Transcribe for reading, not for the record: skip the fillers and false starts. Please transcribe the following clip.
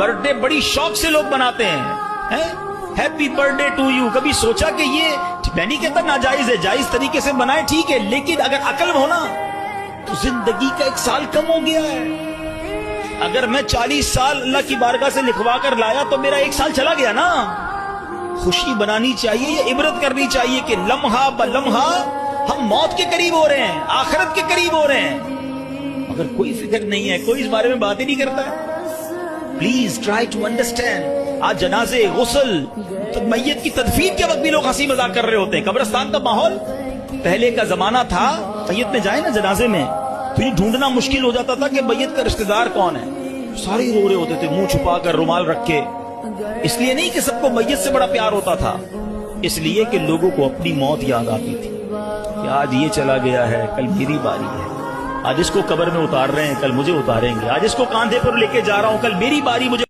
Birth day بڑی شوق سے لوگ مناتے ہیں، happy birthday to you. کبھی سوچا کہ یہ، میں نہیں کہتا ناجائز ہے، جائز طریقے سے منائے ٹھیک ہے، لیکن اگر عقل ہونا تو زندگی کا 1 سال کم ہو گیا ہے. اگر میں 40 سال اللہ کی بارگاہ سے لکھوا کر لایا تو میرا 1 سال چلا گیا نا. خوشی بنانی چاہیے، یہ عبرت کرنی چاہیے کہ لمحہ بلمحہ ہم موت کے قریب ہو رہے ہیں، آخرت کے قریب ہو رہے ہیں، مگر کوئی فکر نہیں ہے، کوئی اس بارے میں بات ہی نہیں کرتا ہے. Please try to understand. آج جنازے، غسل، میت کی تدفین کے وقت بھی لوگ ہنسی مذاق کر رہے ہوتے ہیں. قبرستان کا ماحول پہلے کا زمانہ تھا، میت میں جائے نا جنازے میں تو یہ ڈھونڈنا مشکل ہو جاتا تھا کہ میت کا رشتہ دار کون ہے. سارے رو رہے ہوتے تھے منہ چھپا کر، رومال رکھ کے. اس لیے نہیں کہ سب کو میت سے بڑا پیار ہوتا تھا، اس لیے کہ لوگوں کو اپنی موت یاد آتی تھی کہ آج یہ چلا گیا ہے، کل میری باری ہے. آج اس کو قبر میں اتار رہے ہیں، کل مجھے اتاریں گے. آج اس کو کاندھے پر لے کے جا رہا ہوں، کل میری باری مجھے